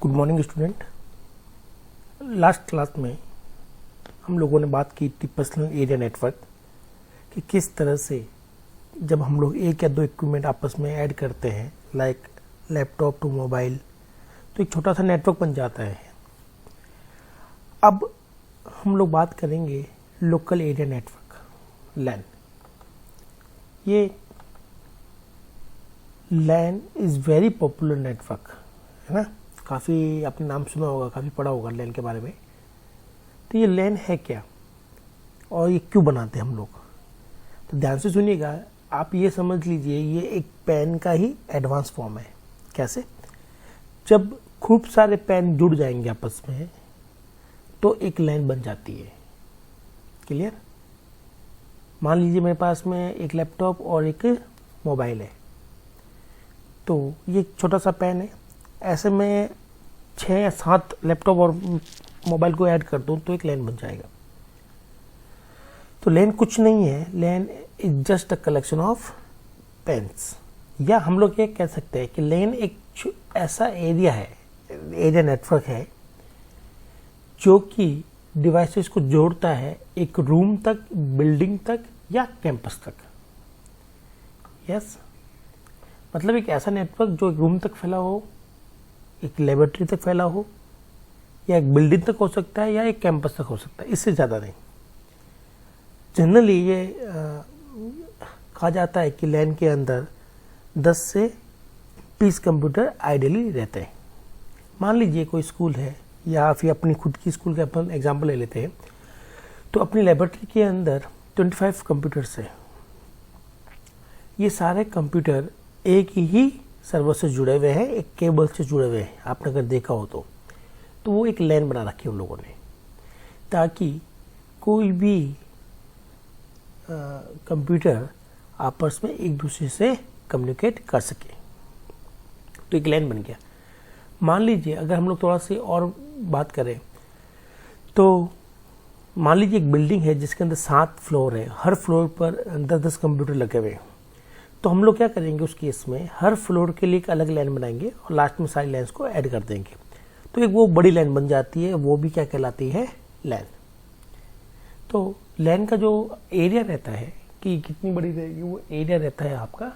Good morning student. Last class में हम लोगों ने बात की थी पर्सनल एरिया नेटवर्क कि किस तरह से जब हम लोग एक या दो इक्विपमेंट आपस में ऐड करते हैं लाइक लैपटॉप टू मोबाइल तो एक छोटा सा नेटवर्क बन जाता है। अब हम लोग बात करेंगे लोकल एरिया नेटवर्क लैन। ये लैन इज़ वेरी पॉपुलर नेटवर्क है ना, काफ़ी आपने नाम सुना होगा, काफ़ी पढ़ा होगा लैन के बारे में। तो ये लैन है क्या और ये क्यों बनाते हैं हम लोग, तो ध्यान से सुनिएगा। आप ये समझ लीजिए ये एक पेन का ही एडवांस फॉर्म है। कैसे? जब खूब सारे पेन जुड़ जाएंगे आपस में तो एक लैन बन जाती है। क्लियर? मान लीजिए मेरे पास में एक लैपटॉप और एक मोबाइल है, तो ये छोटा सा पेन है। ऐसे में 6 या 7 लैपटॉप और मोबाइल को ऐड कर दूं तो एक लैन बन जाएगा। तो लैन कुछ नहीं है, lane is just a collection of pens. या हम लोग ये कह सकते हैं कि लैन एक ऐसा एरिया है, एरिया नेटवर्क है जो कि डिवाइसेस को जोड़ता है एक रूम तक, बिल्डिंग तक या कैंपस तक। यस, मतलब एक ऐसा नेटवर्क जो एक रूम तक फैला हो, एक लेबोरेटरी तक फैला हो, या एक बिल्डिंग तक हो सकता है या एक कैंपस तक हो सकता है, इससे ज़्यादा नहीं। जनरली ये कहा जाता है कि लैन के अंदर 10 से 20 कंप्यूटर आइडियली रहते हैं। मान लीजिए कोई स्कूल है या फिर अपनी खुद की स्कूल का अपन एग्जाम्पल ले लेते हैं, तो अपनी लेबोरेटरी के अंदर 25 कंप्यूटर्स है। ये सारे कंप्यूटर एक ही सर्वर से जुड़े हुए हैं, एक केबल से जुड़े हुए हैं। आपने अगर देखा हो तो वो एक लैन बना रखी है उन लोगों ने, ताकि कोई भी कंप्यूटर आपस में एक दूसरे से कम्युनिकेट कर सके। तो एक लैन बन गया। मान लीजिए अगर हम लोग थोड़ा सी और बात करें तो मान लीजिए एक बिल्डिंग है जिसके अंदर 7 फ्लोर है, हर फ्लोर पर 10-10 कंप्यूटर लगे हुए हैं। तो हम लोग क्या करेंगे उस केस में, हर फ्लोर के लिए एक अलग लाइन बनाएंगे और लास्ट में सारी लाइन्स को ऐड कर देंगे, तो एक वो बड़ी लाइन बन जाती है। वो भी क्या कहलाती है? लैन। तो लैन का जो एरिया रहता है कि कितनी बड़ी रहेगी, वो एरिया रहता है आपका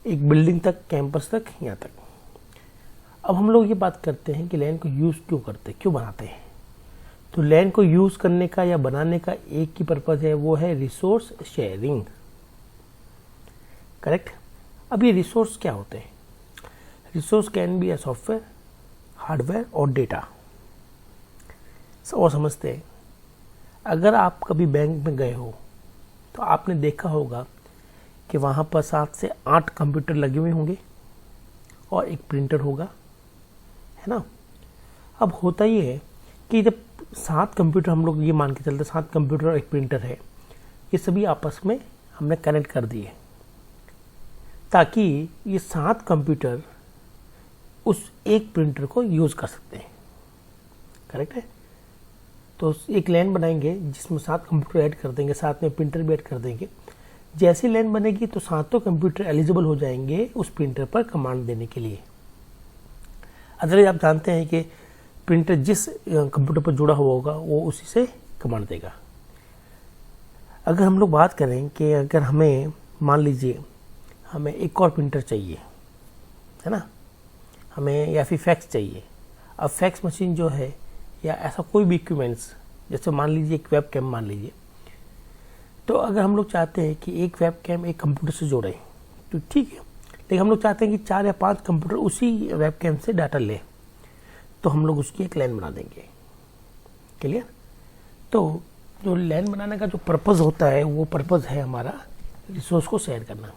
एक बिल्डिंग तक, कैंपस तक, यहाँ तक। अब हम लोग ये बात करते हैं कि लैन को यूज़ क्यों करते हैं, क्यों बनाते हैं। तो लैन को यूज़ करने का या बनाने का एक ही पर्पज़ है, वो है रिसोर्स शेयरिंग। करेक्ट? अब ये रिसोर्स क्या होते हैं? Resource can be a software, hardware और डेटा। और समझते हैं, अगर आप कभी बैंक में गए हो तो आपने देखा होगा कि वहाँ पर 7 से 8 कंप्यूटर लगे हुए होंगे और एक प्रिंटर होगा, है ना। अब होता ये है कि जब 7 कंप्यूटर, हम लोग ये मान के चलते 7 कंप्यूटर और एक प्रिंटर है, ये सभी आपस में हमने कनेक्ट कर दिए ताकि ये 7 कंप्यूटर उस एक प्रिंटर को यूज़ कर सकते हैं। करेक्ट है? तो एक लैन बनाएंगे जिसमें 7 कंप्यूटर ऐड कर देंगे, साथ में प्रिंटर भी ऐड कर देंगे। जैसी लैन बनेगी तो 7 कंप्यूटर एलिजिबल हो जाएंगे उस प्रिंटर पर कमांड देने के लिए। अदरवाइज आप जानते हैं कि प्रिंटर जिस कंप्यूटर पर जुड़ा हुआ होगा वो उसी से कमांड देगा। अगर हम लोग बात करें कि अगर हमें, मान लीजिए हमें एक और प्रिंटर चाहिए, है ना, हमें या फिर फैक्स चाहिए। अब फैक्स मशीन जो है या ऐसा कोई भी इक्विपमेंट्स, जैसे मान लीजिए एक वेब कैम मान लीजिए, तो अगर हम लोग चाहते हैं कि एक वेब कैम एक कंप्यूटर से जोड़े तो ठीक है, लेकिन हम लोग चाहते हैं कि 4 या 5 कंप्यूटर उसी वेब कैम से डाटा ले, तो हम लोग उसकी एक लाइन बना देंगे। क्लियर? तो जो लाइन बनाने का जो पर्पज़ होता है वो पर्पज़ है हमारा रिसोर्स को शेयर करना।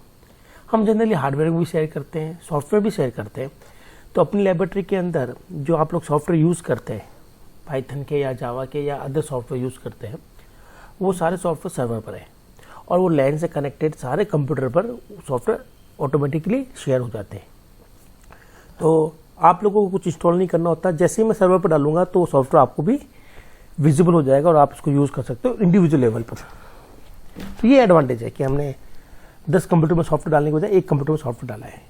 हम जनरली हार्डवेयर भी शेयर करते हैं, सॉफ्टवेयर भी शेयर करते हैं। तो अपनी लेबोरेटरी के अंदर जो आप लोग सॉफ्टवेयर यूज़ करते हैं, पाइथन के या जावा के या अदर सॉफ्टवेयर यूज़ करते हैं, वो सारे सॉफ्टवेयर सर्वर पर है और वो लैन से कनेक्टेड सारे कंप्यूटर पर सॉफ्टवेयर ऑटोमेटिकली शेयर हो जाते हैं। तो आप लोगों को कुछ इंस्टॉल नहीं करना होता, जैसे ही मैं सर्वर पर डालूंगा तो वो सॉफ्टवेयर आपको भी विजिबल हो जाएगा और आप इसको यूज़ कर सकते हो इंडिविजुअल लेवल पर। तो ये एडवांटेज है कि हमने 10 कंप्यूटर में सॉफ्टवेयर डालने के बजाय एक कंप्यूटर में सॉफ्टवेयर डाला है।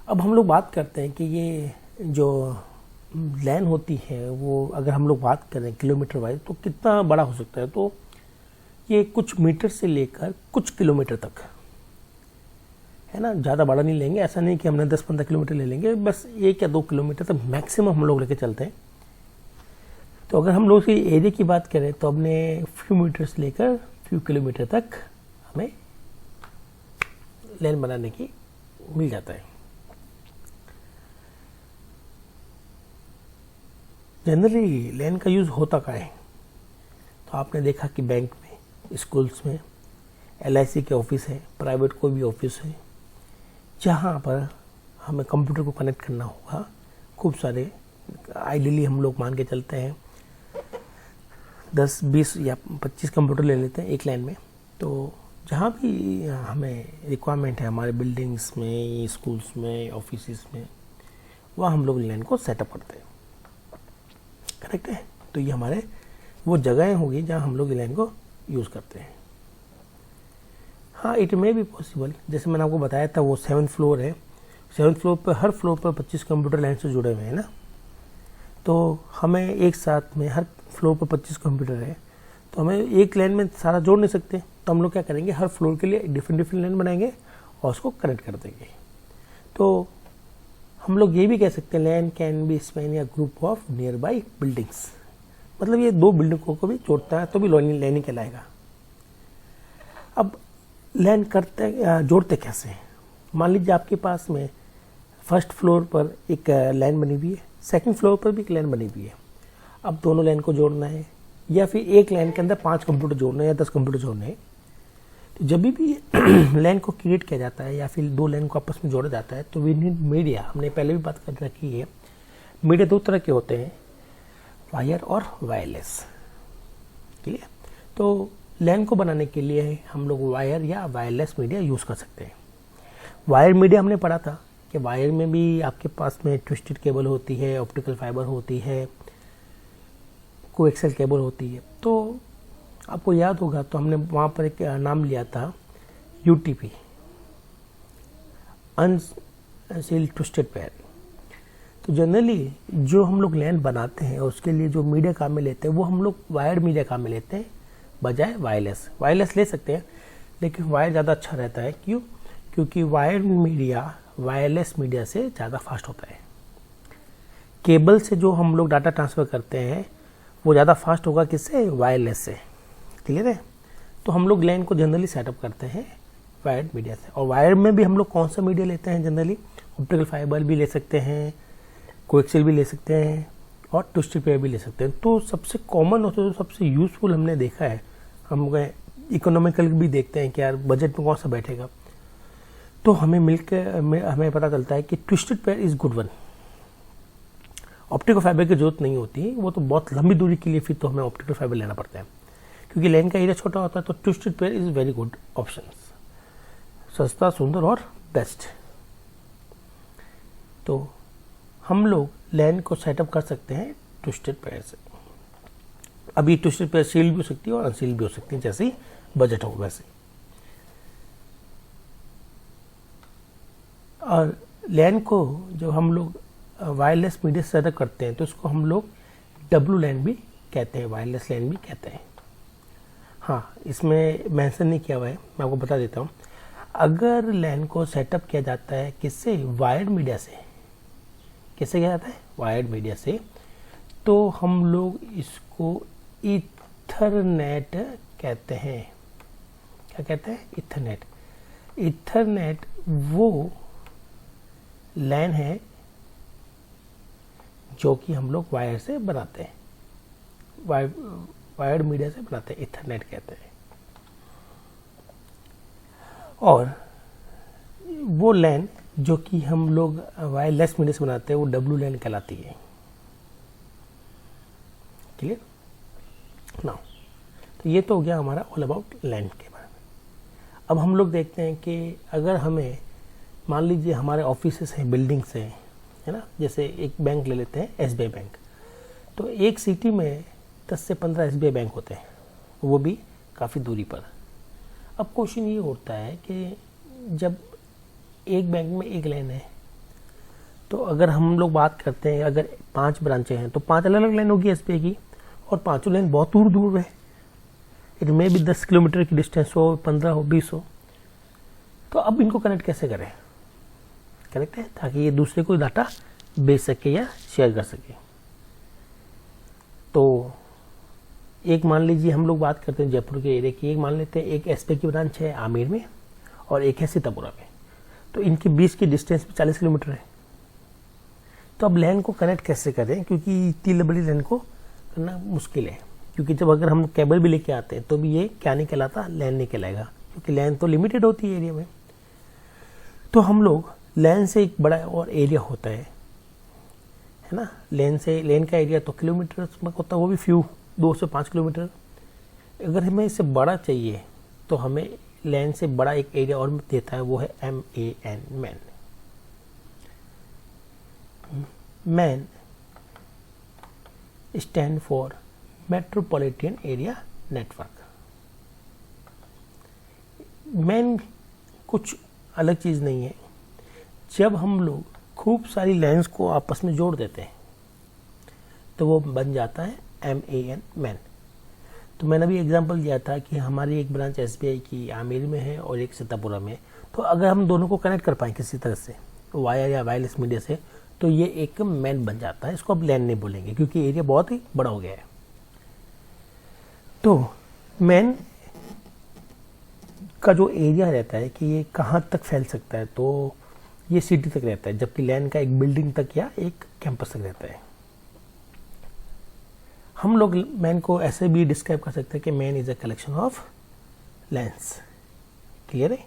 अब हम लोग बात करते हैं कि ये जो लैन होती है वो अगर हम लोग बात करें किलोमीटर वाइज तो कितना बड़ा हो सकता है। तो ये कुछ मीटर से लेकर कुछ किलोमीटर तक है ना, ज़्यादा बड़ा नहीं लेंगे, ऐसा नहीं कि हमने 10-15 किलोमीटर ले लेंगे, बस 1 या 2 किलोमीटर तक मैक्सिमम हम लोग लेके चलते हैं। तो अगर हम लोग इसकी एरिया की बात करें तो हमने फ्यू मीटर से लेकर फ्यू किलोमीटर तक हमें लैन बनाने की मिल जाता है। जनरली लैन का यूज़ होता क्या है, तो आपने देखा कि बैंक में, स्कूल्स में, LIC के ऑफिस है, प्राइवेट कोई भी ऑफिस है, जहाँ पर हमें कंप्यूटर को कनेक्ट करना होगा। खूब सारे, आइडियली हम लोग मान के चलते हैं 10, 20 या 25 कंप्यूटर ले लेते हैं एक लाइन में। तो जहाँ भी हमें रिक्वायरमेंट है हमारे बिल्डिंग्स में, स्कूल्स में, ऑफिस में, वहाँ हम लोग लाइन को सेटअप करते हैं। करेक्ट है। तो ये हमारे वो जगहें होगी जहाँ हम लोग लाइन को यूज़ करते हैं। हाँ, इट मे बी पॉसिबल, जैसे मैंने आपको बताया था वो 7th फ्लोर है, 7th फ्लोर पर हर फ्लोर पर 25 कंप्यूटर लाइन से जुड़े हुए हैं ना। तो हमें एक साथ में हर फ्लोर पर 25 कंप्यूटर है, तो हमें एक लाइन में सारा जोड़ नहीं सकते। तो हम लोग क्या करेंगे, हर फ्लोर के लिए डिफरेंट लाइन बनाएंगे और उसको कनेक्ट कर देंगे। तो हम लोग ये भी कह सकते हैं लैन कैन बी स्पैन या group of near by buildings, मतलब ये 2 बिल्डिंगों को भी जोड़ता है तो भी लैनिंग कहलाएगा। अब लैन जोड़ते कैसे हैं? मान लीजिए आपके पास में फर्स्ट फ्लोर पर एक लाइन बनी हुई है, सेकंड फ्लोर पर भी एक लाइन बनी हुई है। अब दोनों लाइन को जोड़ना है या फिर एक लाइन के अंदर 5 कंप्यूटर जोड़ना है या 10 कंप्यूटर जोड़ने हैं। तो जब भी लाइन को क्रिएट किया जाता है या फिर 2 लाइन को आपस में जोड़ा जाता है तो वी नीड मीडिया। हमने पहले भी बात कर रखी है, मीडिया 2 तरह के होते हैं, वायर और वायरलेस। ठीक है। तो लैन को बनाने के लिए हम लोग वायर या वायरलेस मीडिया यूज़ कर सकते हैं। वायर मीडिया हमने पढ़ा था कि वायर में भी आपके पास में ट्विस्टेड केबल होती है, ऑप्टिकल फाइबर होती है, कोएक्सियल केबल होती है। तो आपको याद होगा तो हमने वहाँ पर एक नाम लिया था UTP, अनसील्ड ट्विस्टेड पेयर। तो जनरली जो हम लोग लैन बनाते हैं उसके लिए जो मीडिया काम में लेते हैं वो हम लोग वायर्ड मीडिया काम में लेते हैं बजाय वायरलेस ले सकते हैं, लेकिन वायर ज़्यादा अच्छा रहता है। क्यों? क्योंकि वायर्ड मीडिया वायरलेस मीडिया से ज़्यादा फास्ट होता है। केबल से जो हम लोग डाटा ट्रांसफ़र करते हैं वो ज़्यादा फास्ट होगा किससे? वायरलेस से। क्लियर है। तो हम लोग लाइन को जनरली सेटअप करते हैं वायर्ड मीडिया से। और वायर में भी हम लोग कौन सा मीडिया लेते हैं जनरली? ऑप्टिकल फाइबर भी ले सकते हैं, कोएक्सियल भी ले सकते हैं और ट्विस्टेड पेयर भी ले सकते हैं। तो सबसे कॉमन और तो सबसे यूजफुल हमने देखा है, हम इकोनॉमिकल भी देखते हैं कि यार बजट में कौन सा बैठेगा, तो हमें हमें पता चलता है कि twisted pair is good one. Optical fibre की जरूरत नहीं होती, वो तो बहुत लंबी दूरी के लिए फिर तो हमें ऑप्टिकल फाइबर लेना पड़ता है, क्योंकि लाइन का एरिया छोटा होता है। तो twisted pair is very good option, सस्ता, सुंदर और बेस्ट। तो हम लोग लाइन को सेटअप कर सकते हैं ट्विस्टेड पेयर से। अभी ट्विस्टेड पेयर सील्ड भी हो सकती है और अनसील्ड भी हो सकती है, जैसे ही बजट हो वैसे। और लाइन को जब हम लोग वायरलेस मीडिया से सेटअप करते हैं तो इसको हम लोग डब्लू लाइन भी कहते हैं, वायरलेस लाइन भी कहते हैं। हाँ, इसमें मेंशन नहीं किया हुआ है, मैं आपको बता देता हूँ। अगर लाइन को सेटअप किया जाता है किससे? वायर्ड मीडिया से। किससे किया जाता है? वायर्ड मीडिया से। तो हम लोग इसको ईथरनेट कहते हैं। क्या कहते हैं? ईथरनेट। ईथरनेट वो लाइन है जो कि हम लोग वायर से बनाते हैं, वायर्ड मीडिया से बनाते हैं, ईथरनेट कहते हैं। और वो लाइन जो कि हम लोग वायरलेस मीडिया से बनाते हैं वो डब्लू लाइन कहलाती है। Clear now? तो ये तो हो गया हमारा ऑल अबाउट लाइन के बारे में। अब हम लोग देखते हैं कि अगर हमें, मान लीजिए हमारे ऑफिसेस हैं, बिल्डिंग्स हैं, है ना, जैसे एक बैंक ले लेते हैं SBI बैंक। तो एक सिटी में 10 से 15 SBI बैंक होते हैं, वो भी काफ़ी दूरी पर। अब क्वेश्चन ये होता है कि जब एक बैंक में एक लाइन है तो अगर हम लोग बात करते हैं, अगर 5 ब्रांचें हैं तो 5 अलग अलग लाइन होगी एसबीआई की, और 5 लाइन बहुत दूर दूर है। इट मे भी 10 किलोमीटर की डिस्टेंस हो, 15 हो, 20 हो। तो अब इनको कनेक्ट कैसे करें? कनेक्ट है ताकि ये दूसरे को डाटा बेच सके या शेयर कर सके। तो एक मान लीजिए हम लोग बात करते हैं जयपुर के एरिया की, एक मान लेते हैं एक एसबीआई की ब्रांच है आमेर में और एक है सीतापुरा में। तो इनके बीच की डिस्टेंस 40 किलोमीटर है। तो अब लैन को कनेक्ट कैसे करें, क्योंकि इतनी बड़ी लैन को करना मुश्किल है। क्योंकि जब अगर हम केबल भी लेके आते हैं तो भी ये क्या नहीं कहलाता, लैन नहीं कहलाएगा, क्योंकि लैन तो लिमिटेड होती है एरिया में। तो हम लोग लैन से एक बड़ा और एरिया होता है ना, लैन का एरिया तो किलोमीटर में होता है, वो भी फ्यू 2 से 5 किलोमीटर। अगर हमें इससे बड़ा चाहिए तो हमें लैन से बड़ा एक एरिया और देता है, वो है MAN, man. Man stand for metropolitan area network. Man कुछ अलग चीज़ नहीं है। जब हम लोग खूब सारी लाइन्स को आपस में जोड़ देते हैं तो वो बन जाता है MAN, मैन। तो मैंने अभी एग्जांपल दिया था कि हमारी एक ब्रांच एसबीआई की आमेर में है और एक सीतापुरा में। तो अगर हम दोनों को कनेक्ट कर पाएँ किसी तरह से वायर या वायरलेस मीडिया से, तो ये एक मैन बन जाता है। इसको अब लैन नहीं बोलेंगे क्योंकि एरिया बहुत ही बड़ा हो गया है। तो मैन का जो एरिया रहता है कि ये कहाँ तक फैल सकता है, तो ये सिटी तक रहता है, जबकि लैन का एक बिल्डिंग तक या एक कैंपस तक रहता है। हम लोग मैन को ऐसे भी डिस्क्राइब कर सकते हैं कि man is a collection of lens. Clear है?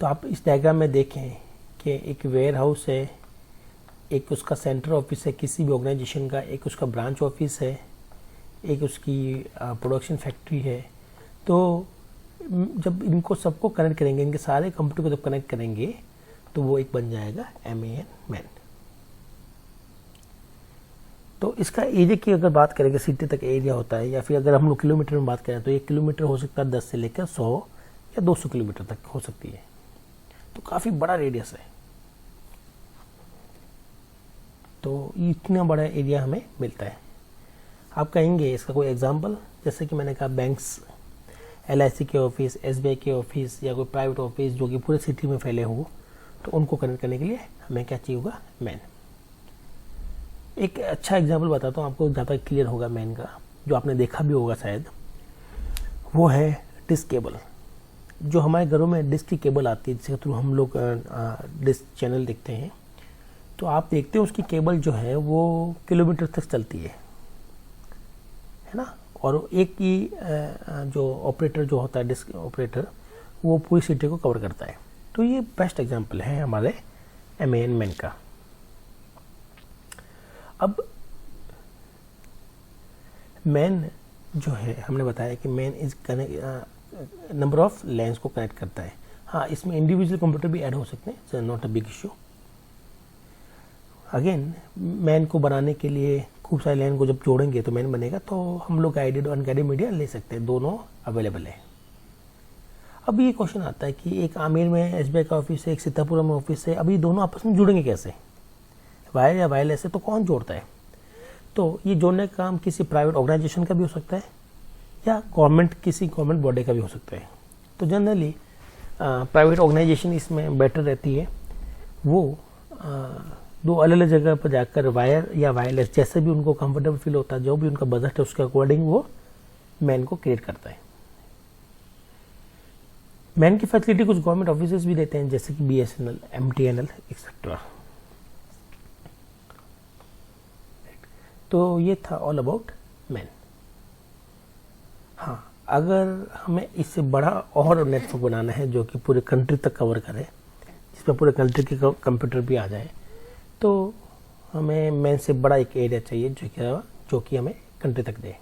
तो आप इस डायग्राम में देखें कि एक वेयर हाउस है, एक उसका सेंटर ऑफिस है किसी भी ऑर्गेनाइजेशन का, एक उसका ब्रांच ऑफिस है, एक उसकी प्रोडक्शन फैक्ट्री है। तो जब इनको सबको कनेक्ट करेंगे, इनके सारे कंप्यूटर को जब कनेक्ट करेंगे तो वो एक बन जाएगा MAN, मैन। तो इसका एरिया की अगर बात करेंगे, सिटी तक एरिया होता है, या फिर अगर हम लोग किलोमीटर में बात करें तो 1 किलोमीटर हो सकता है 10 से लेकर 100 या 200 किलोमीटर तक हो सकती है। तो काफ़ी बड़ा रेडियस है। तो इतना बड़ा एरिया हमें मिलता है। आप कहेंगे इसका कोई एग्जांपल, जैसे कि मैंने कहा बैंक्स, LIC के ऑफिस, SBI के ऑफिस या कोई प्राइवेट ऑफिस जो कि पूरे सिटी में फैले हो, तो उनको कनेक्ट करने के लिए हमें क्या चाहिए होगा? मैन। एक अच्छा एग्जांपल बताता हूँ आपको, ज़्यादा क्लियर होगा मैन का, जो आपने देखा भी होगा शायद। वो है डिस्क केबल। जो हमारे घरों में डिस्क की केबल आती है, जिसके थ्रू हम लोग डिस्क चैनल देखते हैं, तो आप देखते हो उसकी केबल जो है वो किलोमीटर तक चलती है ना। और एक ही जो ऑपरेटर जो होता है, डिस्क ऑपरेटर, वो पूरी सिटी को कवर करता है। तो ये बेस्ट एग्जांपल है हमारे MAN, मैन का। अब मैन जो है, हमने बताया कि man is number of lines को कनेक्ट करता है। हाँ, इसमें इंडिविजुअल कंप्यूटर भी ऐड हो सकते हैं, not a big issue. Again man को बनाने के लिए खूब सारी लाइन को जब जोड़ेंगे तो मैन बनेगा। तो हम लोग गाइडेड और अनगाइडेड मीडिया ले सकते हैं, दोनों अवेलेबल है। अब ये क्वेश्चन आता है कि एक आमेर में SBI का ऑफिस है, एक सीतापुरा में ऑफिस है, अब ये दोनों आपस में जुड़ेंगे कैसे? वायर या वायरलेस है तो कौन जोड़ता है? तो ये जोड़ने का काम किसी प्राइवेट ऑर्गेनाइजेशन का भी हो सकता है या किसी गवर्नमेंट बॉडी का भी हो सकता है। तो जनरली प्राइवेट ऑर्गेनाइजेशन इसमें बेटर रहती है। वो दो अलग अलग जगह पर जाकर वायर या वायरलेस, जैसे भी उनको कंफर्टेबल फील होता है, जो भी उनका बजट है उसके अकॉर्डिंग वो मैन को क्रिएट करता है। मैन की फैसिलिटी कुछ गवर्नमेंट ऑफिसेज भी देते हैं, जैसे कि BSNL, MTNL एक्सेट्रा। तो ये था ऑल अबाउट मैन। हाँ, अगर हमें इससे बड़ा और नेटवर्क बनाना है जो कि पूरे कंट्री तक कवर करे, जिसमें पूरे कंट्री के कंप्यूटर भी आ जाए, तो हमें मैन से बड़ा एक एरिया चाहिए जो कि हमें कंट्री तक दे।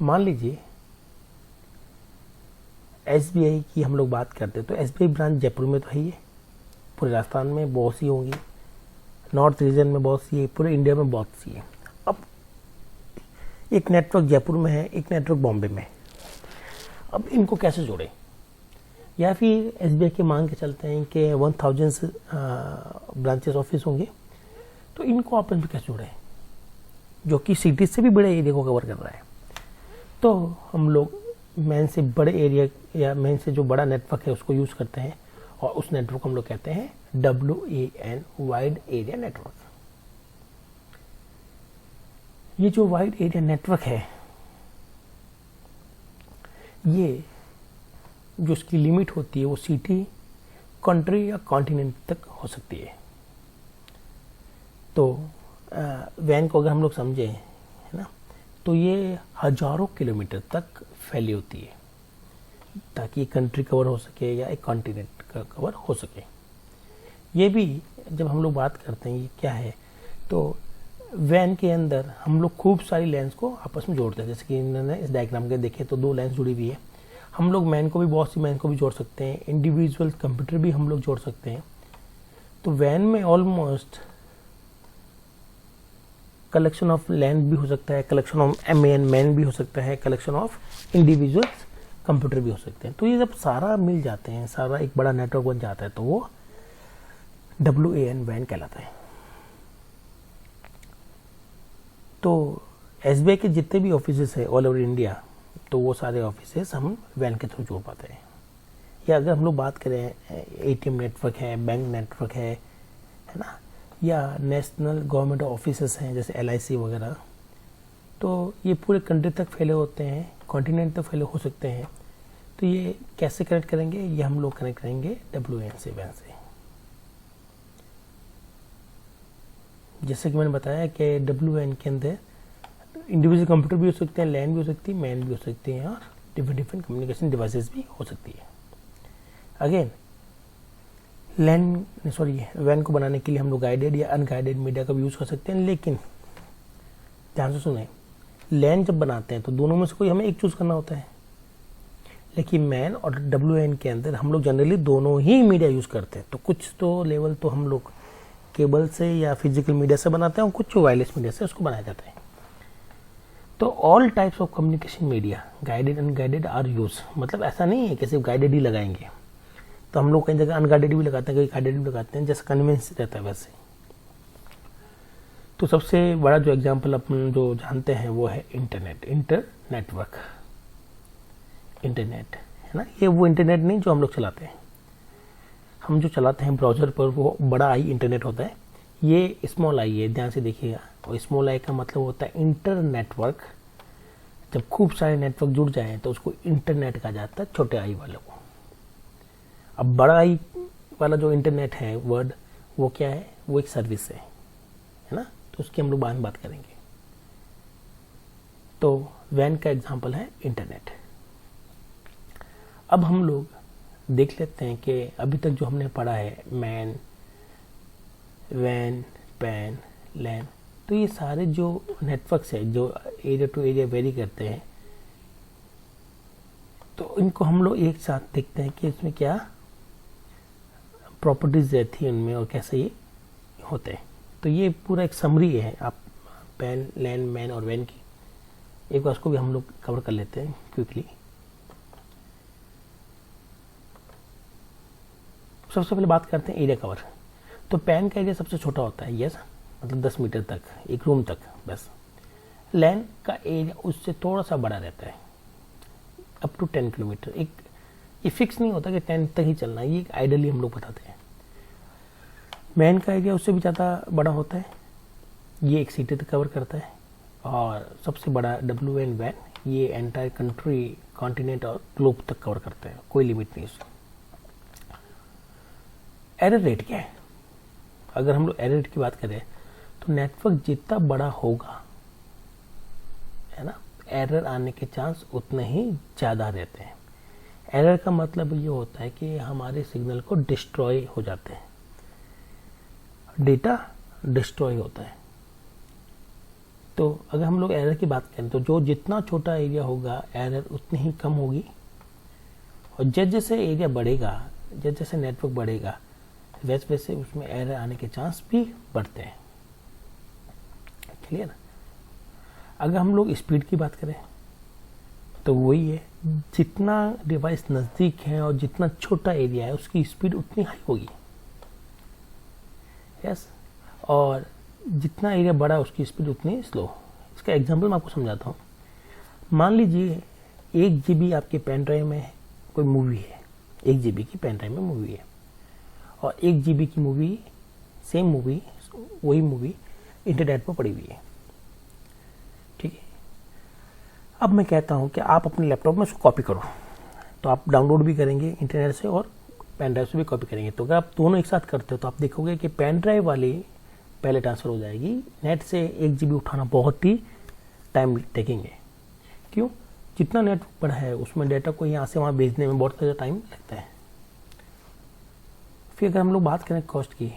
मान लीजिए SBI की हम लोग बात करते हैं, तो SBI ब्रांच जयपुर में तो है ही है, पूरे राजस्थान में बहुत सी होंगी, नॉर्थ रीजन में बहुत सी है, पूरे इंडिया में बहुत सी है। अब एक नेटवर्क जयपुर में है, एक नेटवर्क बॉम्बे में। अब इनको कैसे जोड़ें? या फिर एसबीआई के मांग के चलते हैं कि 1000 ब्रांचेस ऑफिस होंगे, तो इनको आपस में कैसे जोड़ें, जो कि सिटी से भी बड़े एरिया को कवर कर रहा है। तो हम लोग मेन से बड़े एरिया या मेन से जो बड़ा नेटवर्क है उसको यूज़ करते हैं, और उस नेटवर्क को हम लोग कहते हैं WAN, वाइड एरिया नेटवर्क। ये जो वाइड एरिया नेटवर्क है, ये जो इसकी लिमिट होती है वो सिटी, कंट्री या कॉन्टिनेंट तक हो सकती है। तो वैन को अगर हम लोग समझे, है ना, तो ये हजारों किलोमीटर तक फैली होती है ताकि कंट्री कवर हो सके या एक कॉन्टिनेंट का कवर हो सके। ये भी जब हम लोग बात करते हैं ये क्या है, तो वैन के अंदर हम लोग खूब सारी लाइन्स को आपस में जोड़ते हैं। जैसे कि इन्होंने इस डायग्राम के देखे तो 2 लाइन्स जुड़ी हुई है। हम लोग मैन को भी, बहुत सी मैन को भी जोड़ सकते हैं, इंडिविजुअल कंप्यूटर भी हम लोग जोड़ सकते हैं। तो वैन में ऑलमोस्ट कलेक्शन ऑफ लैंड भी हो सकता है, कलेक्शन ऑफ मैन भी हो सकता है, कलेक्शन ऑफ इंडिविजुअल्स कंप्यूटर भी हो सकते हैं। तो ये जब सारा मिल जाते हैं, सारा एक बड़ा नेटवर्क बन जाता है, तो वो WAN वैन कहलाता है। तो एसबीआई के जितने भी ऑफिसेस है ऑल ओवर इंडिया, तो वो सारे ऑफिसेस हम वैन के थ्रू जोड़ पाते हैं। या अगर हम लोग बात करें ATM नेटवर्क है, बैंक नेटवर्क है ना, या नेशनल गवर्नमेंट ऑफिसेस हैं जैसे LIC वगैरह, तो ये पूरे कंट्री तक फैले होते हैं, कॉन्टिनेंट तक फैले हो सकते हैं। तो ये कैसे कनेक्ट करेंगे, ये हम लोग कनेक्ट करेंगे WAN से, वैन से। जैसे कि मैंने बताया कि WAN के अंदर इंडिविजुअल कंप्यूटर भी हो सकते हैं, लैन भी हो सकती है, मैन भी हो सकती हैं, और डिफरेंट कम्युनिकेशन डिवाइसेस भी हो सकती है। अगेन वैन को बनाने के लिए हम लोग गाइडेड या अनगाइडेड मीडिया का भी यूज़ कर सकते हैं। लेकिन ध्यान से सुने, लैन जब बनाते हैं तो दोनों में से कोई हमें एक चूज़ करना होता है, लेकिन मैन और WAN के अंदर हम लोग जनरली दोनों ही मीडिया यूज़ करते हैं। तो कुछ तो लेवल तो हम लोग केबल से या फिजिकल मीडिया से बनाते हैं, और कुछ वायरलेस मीडिया से उसको बनाया जाता है। तो all types of communication media, guided unguided are use. मतलब ऐसा नहीं है कि सिर्फ गाइडेड ही लगाएंगे, तो हम लोग कई जगह अनगाइडेड भी लगाते हैं, कई गाइडेड भी लगाते हैं, जैसे कन्वेंस रहता है वैसे। तो सबसे बड़ा जो एग्जांपल अपन जो जानते हैं वो है इंटरनेट, इंटरनेटवर्क, इंटरनेट, है ना। ये वो इंटरनेट नहीं जो हम लोग चलाते हैं, हम जो चलाते हैं ब्राउजर पर वो बड़ा आई इंटरनेट होता है, ये स्मॉल आई है, ध्यान से देखिएगा। और स्मॉल आई का मतलब होता है इंटरनेटवर्क। जब खूब सारे नेटवर्क जुड़ जाएं तो उसको इंटरनेट कहा जाता है, छोटे आई वालों को। अब बड़ा आई वाला जो इंटरनेट है वर्ड, वो क्या है, वो एक सर्विस है ना, तो उसकी हम लोग बाद में बात करेंगे। तो वैन का एग्जांपल है इंटरनेट। अब हम लोग देख लेते हैं कि अभी तक जो हमने पढ़ा है मैन, वैन, पैन, लैन, तो ये सारे जो नेटवर्क्स है जो एरिया टू एरिया वेरी करते हैं, तो इनको हम लोग एक साथ देखते हैं कि इसमें क्या प्रॉपर्टीज रहती है उनमें और कैसे ये होते हैं। तो ये पूरा एक समरी है आप पैन, लैन, मैन और वैन की। एक बार उसको भी हम लोग कवर कर लेते हैं क्विकली। सबसे पहले बात करते हैं एरिया कवर। तो पैन का एरिया सबसे छोटा होता है, यस, मतलब 10 मीटर तक, एक रूम तक बस। लैन का एरिया उससे थोड़ा सा बड़ा रहता है, अप टू 10 किलोमीटर। एक ये फिक्स नहीं होता कि 10 तक ही चलना है, ये आइडियली हम लोग बताते हैं। मैन का एरिया उससे भी ज़्यादा बड़ा होता है, ये एक सिटी तक कवर करता है। और सबसे बड़ा WAN वैन, ये एंटायर कंट्री, कॉन्टिनेंट और ग्लोब तक कवर करता है, कोई लिमिट नहीं उसका। एरर रेट क्या है? अगर हम लोग एरर रेट की बात करें तो नेटवर्क जितना बड़ा होगा, है ना, एरर आने के चांस उतने ही ज़्यादा रहते हैं। एरर का मतलब ये होता है कि हमारे सिग्नल को डिस्ट्रॉय हो जाते हैं, डेटा डिस्ट्रॉय होता है। तो अगर हम लोग एरर की बात करें तो जो जितना छोटा एरिया होगा एरर उतनी ही कम होगी, और जैसे जैसे एरिया बढ़ेगा, जैसे जैसे नेटवर्क बढ़ेगा, वैसे वैसे उसमें एरर आने के चांस भी बढ़ते हैं। क्लियर? अगर हम लोग स्पीड की बात करें तो वही है, जितना डिवाइस नज़दीक है और जितना छोटा एरिया है उसकी स्पीड उतनी हाई होगी। यस, और जितना एरिया बड़ा है उसकी स्पीड उतनी स्लो। इसका एग्जांपल मैं आपको समझाता हूँ। मान लीजिए 1 GB आपके पेन ड्राइव में कोई मूवी है, 1 GB की पेन ड्राइव में मूवी है, और 1 GB की मूवी, सेम मूवी, वही मूवी इंटरनेट पर पड़ी हुई है। ठीक है, अब मैं कहता हूँ कि आप अपने लैपटॉप में उसको कॉपी करो, तो आप डाउनलोड भी करेंगे इंटरनेट से और पेन ड्राइव से भी कॉपी करेंगे। तो अगर आप दोनों एक साथ करते हो तो आप देखोगे कि पेन ड्राइव वाली पहले ट्रांसफ़र हो जाएगी, नेट से 1 GB उठाना बहुत ही टाइम टेकिंग है। क्यों? जितना नेटवर्क बड़ा है उसमें डेटा को यहाँ से वहाँ भेजने में बहुत ज़्यादा टाइम लगता है। फिर अगर हम लोग बात करें कॉस्ट की,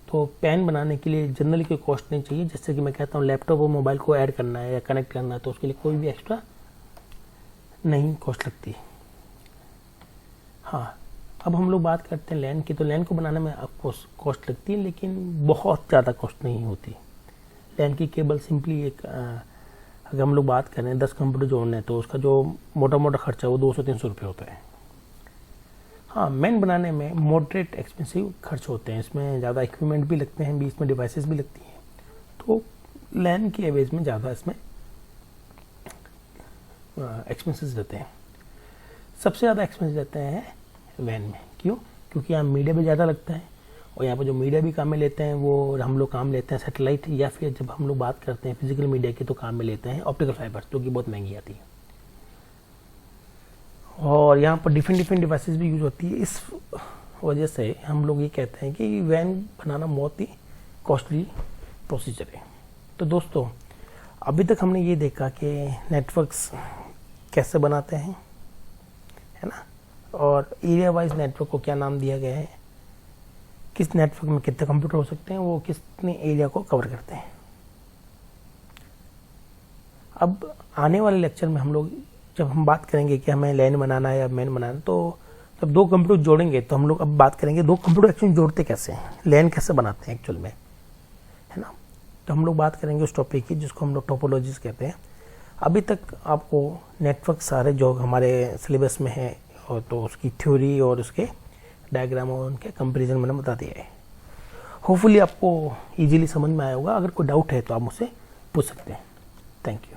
तो पेन बनाने के लिए जनरली कोई कॉस्ट नहीं चाहिए। जैसे कि मैं कहता हूँ लैपटॉप और मोबाइल को ऐड करना है या कनेक्ट करना है तो उसके लिए कोई भी एक्स्ट्रा नहीं कॉस्ट लगती। हाँ, अब हम लोग बात करते हैं लैन की, तो लैन को बनाने में आपको कॉस्ट लगती है, लेकिन बहुत ज़्यादा कॉस्ट नहीं होती। लैन की केबल सिंपली एक अगर हम लोग बात करें 10 कंप्यूटर जोड़ने हैं तो उसका जो मोटा मोटा खर्चा है वो 200-300 रुपये होता है। हाँ, मैन बनाने में मॉडरेट एक्सपेंसिव खर्च होते हैं, इसमें ज़्यादा इक्विपमेंट भी लगते हैं, बीच में डिवाइसेस भी लगती हैं, तो लैन की एवरेज में ज़्यादा इसमें एक्सपेंसेस रहते हैं। सबसे ज़्यादा एक्सपेंस रहते हैं वैन में। क्यों? क्योंकि यहाँ मीडिया भी ज़्यादा लगता है, और यहाँ पर जो मीडिया भी काम में लेते हैं वो हम लोग काम लेते हैं सैटेलाइट, या फिर जब हम लोग बात करते हैं फिजिकल मीडिया की तो काम में लेते हैं ऑप्टिकल फाइबर, जो कि बहुत महंगी आती है। और यहाँ पर डिफरेंट डिवाइसेस भी यूज होती है। इस वजह से हम लोग ये कहते हैं कि वैन बनाना बहुत ही कॉस्टली प्रोसीजर है। तो दोस्तों, अभी तक हमने ये देखा कि नेटवर्क्स कैसे बनाते हैं, है ना, और एरिया वाइज नेटवर्क को क्या नाम दिया गया है, किस नेटवर्क में कितने कंप्यूटर हो सकते हैं, वो कितने एरिया को कवर करते हैं। अब आने वाले लेक्चर में हम लोग जब हम बात करेंगे कि हमें लैन बनाना है या मैन बनाना है, तो जब 2 कंप्यूटर जोड़ेंगे तो हम लोग अब बात करेंगे 2 कंप्यूटर एक्चुअली जोड़ते कैसे हैं, लैन कैसे बनाते हैं एक्चुअल में, है ना। तो हम लोग बात करेंगे उस टॉपिक की जिसको हम लोग टोपोलॉजीज कहते हैं। अभी तक आपको नेटवर्क सारे जो हमारे सिलेबस में है और तो उसकी थ्योरी और उसके डायग्राम और उनके कंपेरिजन मैंने बता दिया है। होपफुली आपको इजीली समझ में आया होगा। अगर कोई डाउट है तो आप मुझसे पूछ सकते हैं। Thank you.